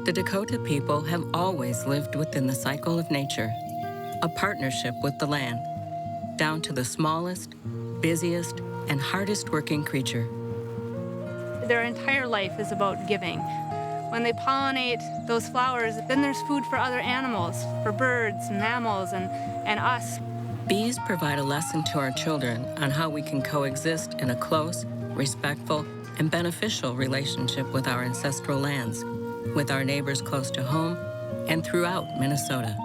The Dakota people have always lived within the cycle of nature, a partnership with the land, down to the smallest, busiest, and hardest working creature. Their entire life is about giving. When they pollinate those flowers, then there's food for other animals, for birds, mammals, and us. Bees provide a lesson to our children on how we can coexist in a close, respectful, and beneficial relationship with our ancestral lands, with our neighbors close to home, and throughout Minnesota.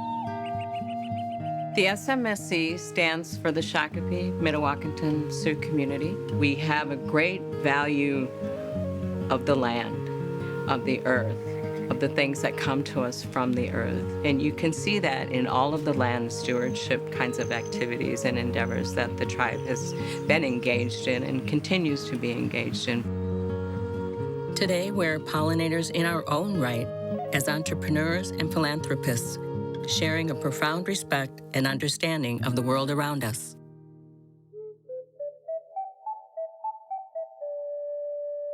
The SMSC stands for the Shakopee Mdewakanton Sioux community. We have a great value of the land, of the earth, of the things that come to us from the earth. And you can see that in all of the land stewardship kinds of activities and endeavors that the tribe has been engaged in and continues to be engaged in. Today, we're pollinators in our own right as entrepreneurs and philanthropists, sharing a profound respect and understanding of the world around us.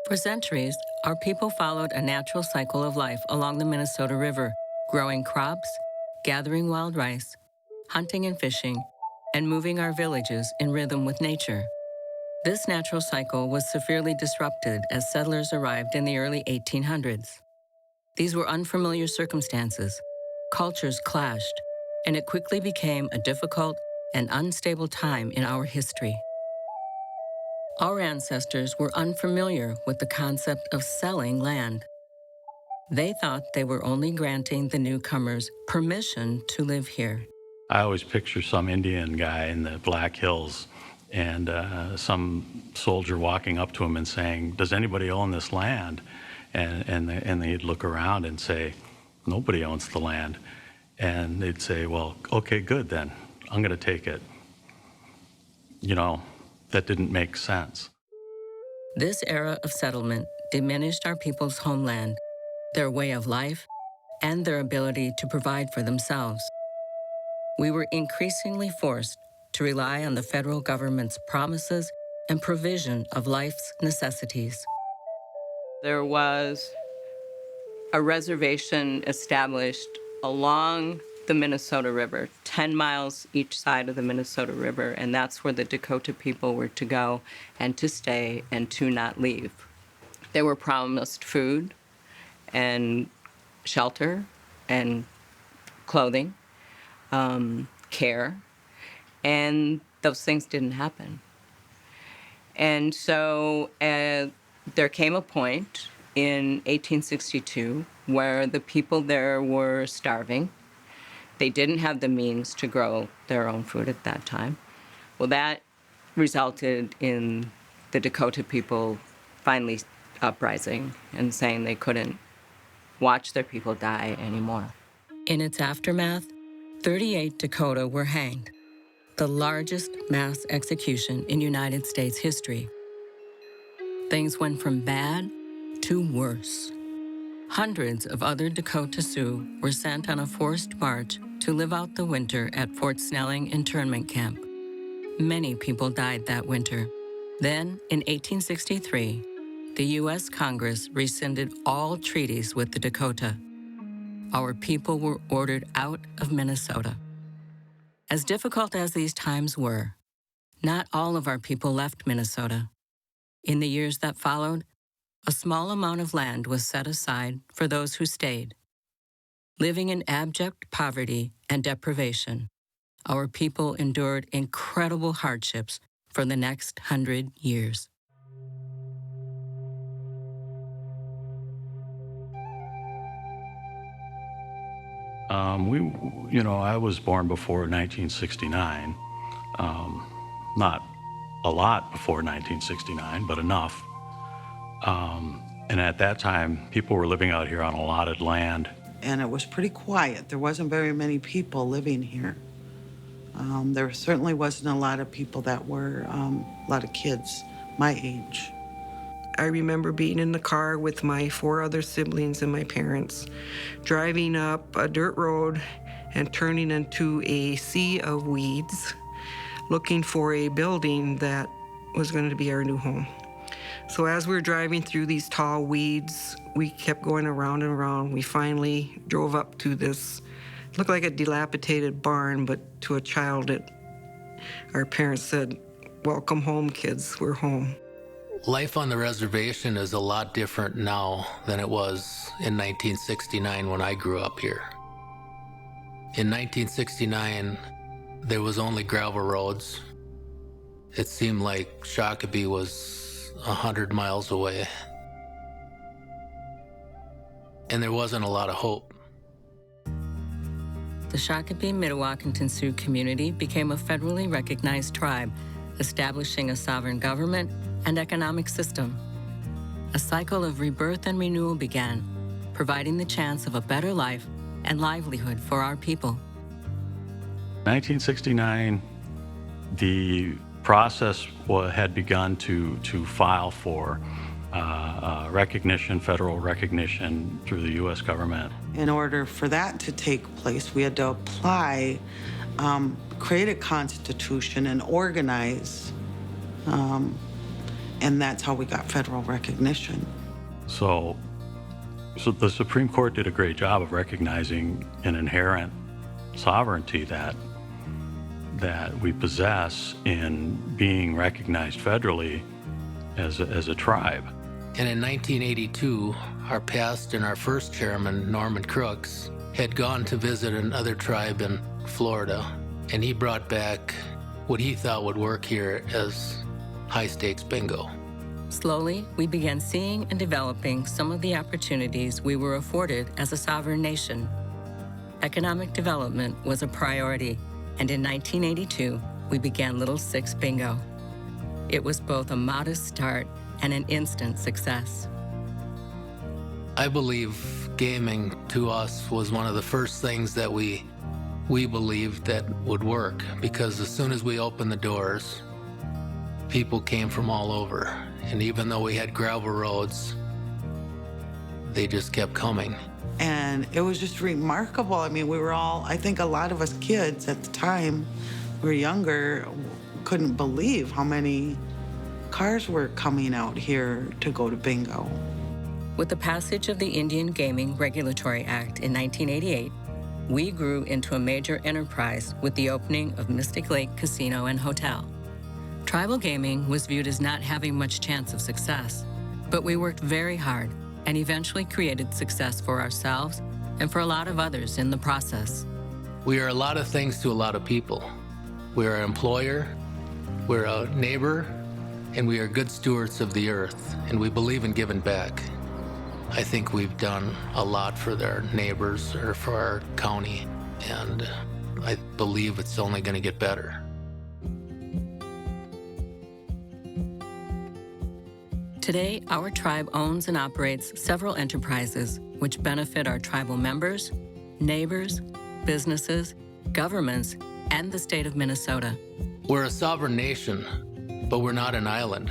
For centuries, our people followed a natural cycle of life along the Minnesota River, growing crops, gathering wild rice, hunting and fishing, and moving our villages in rhythm with nature. This natural cycle was severely disrupted as settlers arrived in the early 1800s. These were unfamiliar circumstances. Cultures clashed, and it quickly became a difficult and unstable time in our history. Our ancestors were unfamiliar with the concept of selling land. They thought they were only granting the newcomers permission to live here. I always picture some Indian guy in the Black Hills and some soldier walking up to him and saying, "Does anybody own this land?" And they'd look around and say, "Nobody owns the land." And they'd say, "Well, okay, good then. I'm going to take it." You know, that didn't make sense. This era of settlement diminished our people's homeland, their way of life, and their ability to provide for themselves. We were increasingly forced to rely on the federal government's promises and provision of life's necessities. There was a reservation established along the Minnesota River, 10 miles each side of the Minnesota River, and that's where the Dakota people were to go and to stay and to not leave. They were promised food and shelter and clothing, care, and those things didn't happen. And so there came a point in 1862 where the people there were starving. They didn't have the means to grow their own food at that time. Well, that resulted in the Dakota people finally uprising and saying they couldn't watch their people die anymore. In its aftermath, 38 Dakota were hanged, the largest mass execution in United States history. Things went from bad to worse. Hundreds of other Dakota Sioux were sent on a forced march to live out the winter at Fort Snelling internment camp. Many people died that winter. Then, in 1863, the U.S. Congress rescinded all treaties with the Dakota. Our people were ordered out of Minnesota. As difficult as these times were, not all of our people left Minnesota. In the years that followed, a small amount of land was set aside for those who stayed. Living in abject poverty and deprivation, our people endured incredible hardships for the next 100 years. I was born before 1969. Not a lot before 1969, but enough. And at that time, people were living out here on allotted land. And it was pretty quiet. There wasn't very many people living here. There certainly wasn't a lot of people that were, a lot of kids my age. I remember being in the car with my 4 other siblings and my parents, driving up a dirt road and turning into a sea of weeds, looking for a building that was going to be our new home. So as we were driving through these tall weeds, we kept going around and around. We finally drove up to this, looked like a dilapidated barn, but to a child, our parents said, "Welcome home, kids, we're home." Life on the reservation is a lot different now than it was in 1969 when I grew up here. In 1969, there was only gravel roads. It seemed like Shakopee was 100 miles away. And there wasn't a lot of hope. The Shakopee Mdewakanton Sioux community became a federally recognized tribe, establishing a sovereign government and economic system. A cycle of rebirth and renewal began, providing the chance of a better life and livelihood for our people. 1969, the process had begun to file for recognition, federal recognition through the U.S. government. In order for that to take place, we had to apply, create a constitution and organize, and that's how we got federal recognition. So the Supreme Court did a great job of recognizing an inherent sovereignty that we possess in being recognized federally as a tribe. And in 1982, our past and our first chairman, Norman Crooks, had gone to visit another tribe in Florida, and he brought back what he thought would work here as high-stakes bingo. Slowly, we began seeing and developing some of the opportunities we were afforded as a sovereign nation. Economic development was a priority, and in 1982, we began Little Six Bingo. It was both a modest start and an instant success. I believe gaming to us was one of the first things that we believed that would work, because as soon as we opened the doors, people came from all over. And even though we had gravel roads, they just kept coming. And it was just remarkable. I mean, we were all, I think a lot of us kids at the time, we were younger, couldn't believe how many cars were coming out here to go to bingo. With the passage of the Indian Gaming Regulatory Act in 1988, we grew into a major enterprise with the opening of Mystic Lake Casino and Hotel. Tribal gaming was viewed as not having much chance of success, but we worked very hard and eventually created success for ourselves and for a lot of others in the process. We are a lot of things to a lot of people. We're an employer, we're a neighbor, and we are good stewards of the earth, and we believe in giving back. I think we've done a lot for our neighbors or for our county, and I believe it's only going to get better. Today, our tribe owns and operates several enterprises which benefit our tribal members, neighbors, businesses, governments, and the state of Minnesota. We're a sovereign nation, but we're not an island.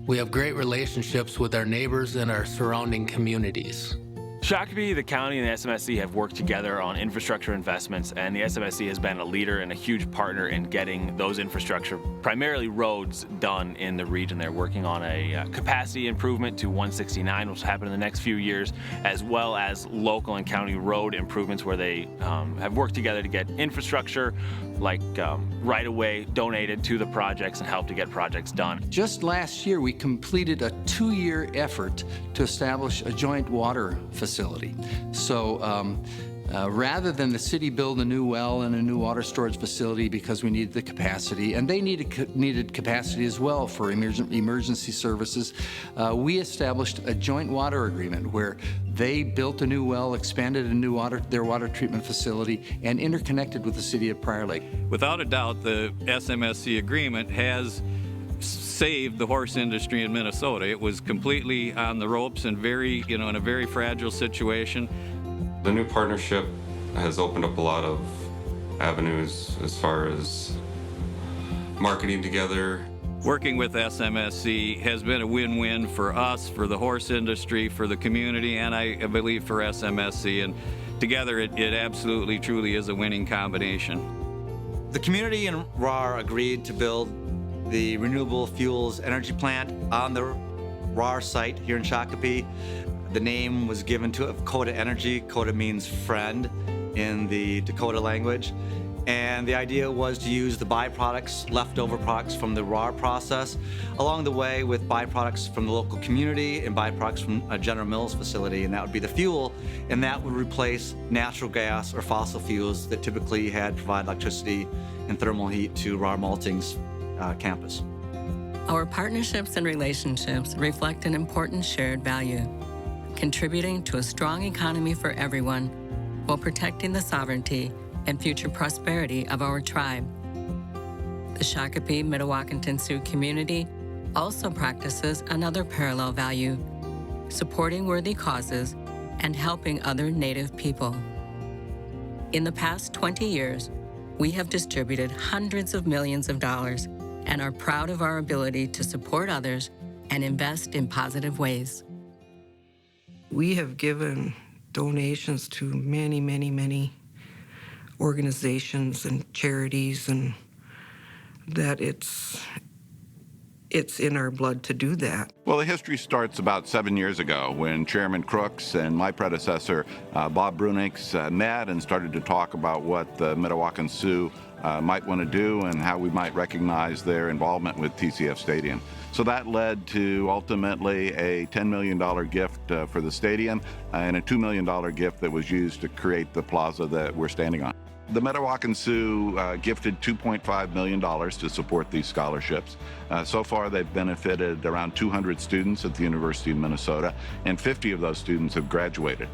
We have great relationships with our neighbors and our surrounding communities. Shakopee, the county, and the SMSC have worked together on infrastructure investments, and the SMSC has been a leader and a huge partner in getting those infrastructure, primarily roads, done in the region. They're working on a capacity improvement to 169, which will happen in the next few years, as well as local and county road improvements where they have worked together to get infrastructure like right-of-way donated to the projects and help to get projects done. Just last year, we completed a 2-year effort to establish a joint water facility. So rather than the city build a new well and a new water storage facility because we needed the capacity, and they needed capacity as well for emergency services, we established a joint water agreement where they built a new well, expanded their water treatment facility, and interconnected with the city of Prior Lake. Without a doubt, the SMSC agreement has saved the horse industry in Minnesota. It was completely on the ropes and in a very fragile situation. The new partnership has opened up a lot of avenues as far as marketing together. Working with SMSC has been a win-win for us, for the horse industry, for the community, and I believe for SMSC. And together it absolutely, truly is a winning combination. The community in RAR agreed to build the renewable fuels energy plant on the RAR site here in Shakopee. The name was given to it, Coda Energy. Coda means friend in the Dakota language. And the idea was to use the byproducts, leftover products from the RAR process, along the way with byproducts from the local community and byproducts from a General Mills facility, and that would be the fuel, and that would replace natural gas or fossil fuels that typically had provide electricity and thermal heat to RAR Malting's campus. Our partnerships and relationships reflect an important shared value, contributing to a strong economy for everyone while protecting the sovereignty and future prosperity of our tribe. The Shakopee Mdewakanton Sioux community also practices another parallel value, supporting worthy causes and helping other Native people. In the past 20 years, we have distributed hundreds of millions of dollars and are proud of our ability to support others and invest in positive ways. We have given donations to many, many, many organizations and charities, and that it's in our blood to do that. Well, the history starts about 7 years ago when Chairman Crooks and my predecessor, Bob Brunix, met and started to talk about what the Mdewakanton Sioux might want to do and how we might recognize their involvement with TCF Stadium. So that led to ultimately a $10 million gift for the stadium and a $2 million gift that was used to create the plaza that we're standing on. The Mdewakanton Sioux gifted $2.5 million to support these scholarships. So far, they've benefited around 200 students at the University of Minnesota, and 50 of those students have graduated.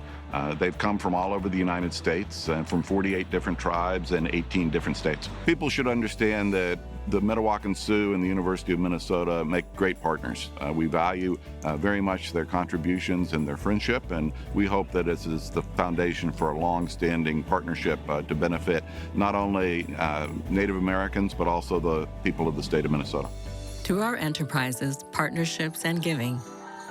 They've come from all over the United States and from 48 different tribes and 18 different states. People should understand that the Mdewakanton Sioux and the University of Minnesota make great partners. We value very much their contributions and their friendship, and we hope that this is the foundation for a long-standing partnership to benefit not only Native Americans, but also the people of the state of Minnesota. Through our enterprises, partnerships, and giving,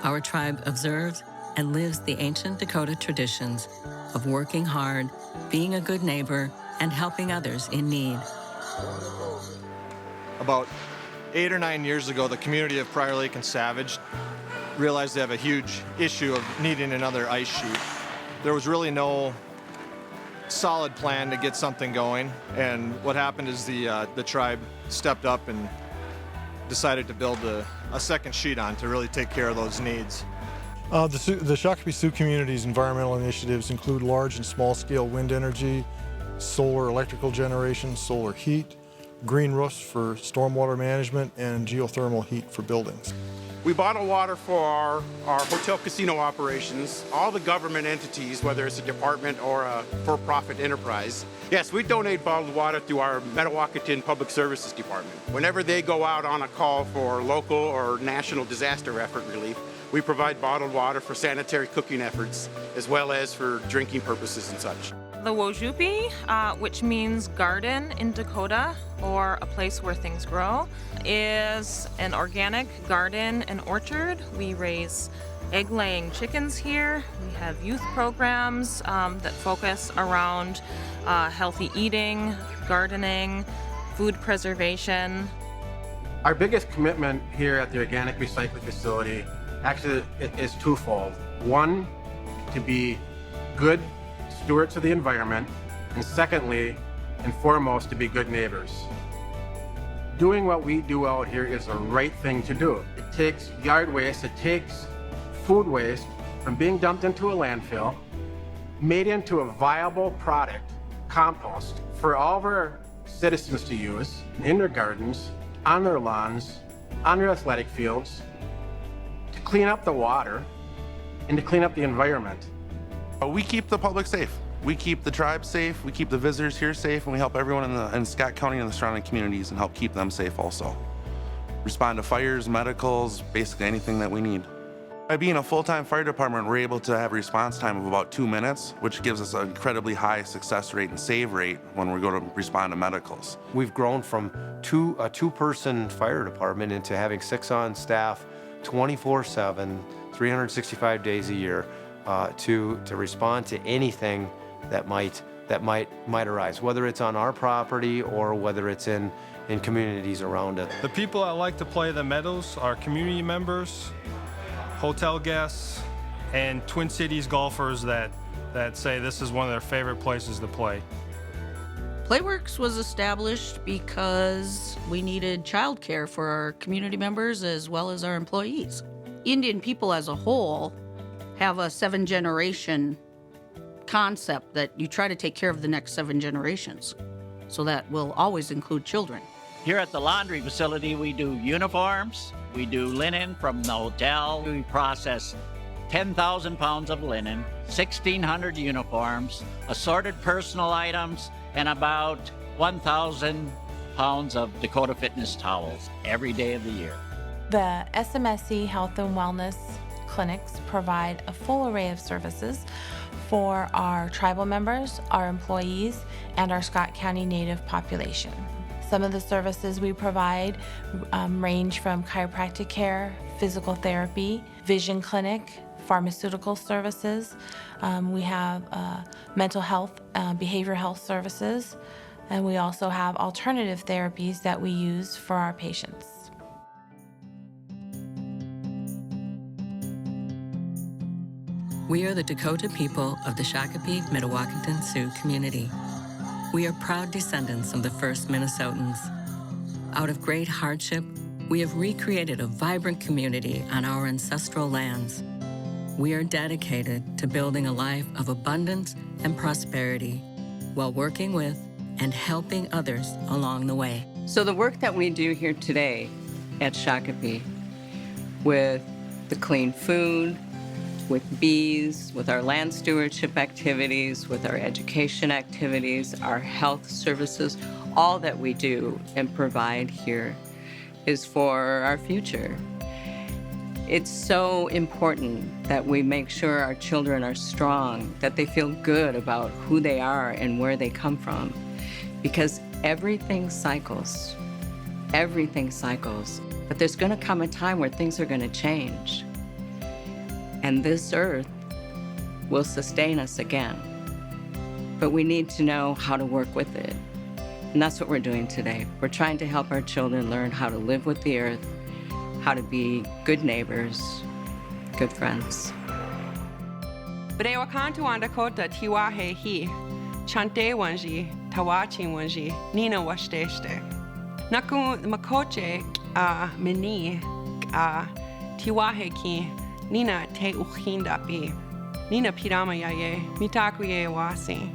our tribe observes and lives the ancient Dakota traditions of working hard, being a good neighbor, and helping others in need. About 8 or 9 years ago, the community of Prior Lake and Savage realized they have a huge issue of needing another ice sheet. There was really no solid plan to get something going, and what happened is the tribe stepped up and decided to build a second sheet on to really take care of those needs. The Shakopee Sioux community's environmental initiatives include large and small-scale wind energy, solar electrical generation, solar heat, green roofs for stormwater management, and geothermal heat for buildings. We bottle water for our hotel casino operations, all the government entities, whether it's a department or a for-profit enterprise. Yes, we donate bottled water to our Mdewakanton Public Services Department. Whenever they go out on a call for local or national disaster effort relief, we provide bottled water for sanitary cooking efforts, as well as for drinking purposes and such. The Wojupi, which means garden in Dakota, or a place where things grow, is an organic garden and orchard. We raise egg-laying chickens here. We have youth programs that focus around healthy eating, gardening, food preservation. Our biggest commitment here at the Organic Recycling Facility actually is twofold. One, to be good stewards of the environment, and secondly and foremost, to be good neighbors. Doing what we do out here is the right thing to do. It takes yard waste, it takes food waste from being dumped into a landfill, made into a viable product, compost, for all of our citizens to use in their gardens, on their lawns, on their athletic fields, to clean up the water and to clean up the environment. We keep the public safe. We keep the tribe safe, we keep the visitors here safe, and we help everyone in Scott County and the surrounding communities and help keep them safe also. Respond to fires, medicals, basically anything that we need. By being a full-time fire department, we're able to have a response time of about 2 minutes, which gives us an incredibly high success rate and save rate when we go to respond to medicals. We've grown from a two-person fire department into having 6 on staff 24/7, 365 days a year to respond to anything that might arise, whether it's on our property or whether it's in communities around it. The people that like to play the meadows are community members, hotel guests, and Twin Cities golfers that say this is one of their favorite places to play. Playworks was established because we needed childcare for our community members as well as our employees. Indian people as a whole have a 7-generation concept that you try to take care of the next 7 generations. So that will always include children. Here at the laundry facility, we do uniforms, we do linen from the hotel. We process 10,000 pounds of linen, 1,600 uniforms, assorted personal items, and about 1,000 pounds of Dakota Fitness towels every day of the year. The SMSC Health and Wellness clinics provide a full array of services for our tribal members, our employees, and our Scott County Native population. Some of the services we provide range from chiropractic care, physical therapy, vision clinic, pharmaceutical services. We have mental health, behavioral health services, and we also have alternative therapies that we use for our patients. We are the Dakota people of the Shakopee Mdewakanton Sioux community. We are proud descendants of the first Minnesotans. Out of great hardship, we have recreated a vibrant community on our ancestral lands. We are dedicated to building a life of abundance and prosperity while working with and helping others along the way. So the work that we do here today at Shakopee with the clean food, with bees, with our land stewardship activities, with our education activities, our health services, all that we do and provide here is for our future. It's so important that we make sure our children are strong, that they feel good about who they are and where they come from, because everything cycles. Everything cycles. But there's going to come a time where things are going to change. And this earth will sustain us again. But we need to know how to work with it. And that's what we're doing today. We're trying to help our children learn how to live with the earth, how to be good neighbors, good friends. Mdewakanton Dakota tiwahe hi, chante wanji, tawachi wanji, nina washteshte. Naku makoche mini tiwahe ki, nina te uchinda pi. Nina pirama yaye, mitaku ye wasi.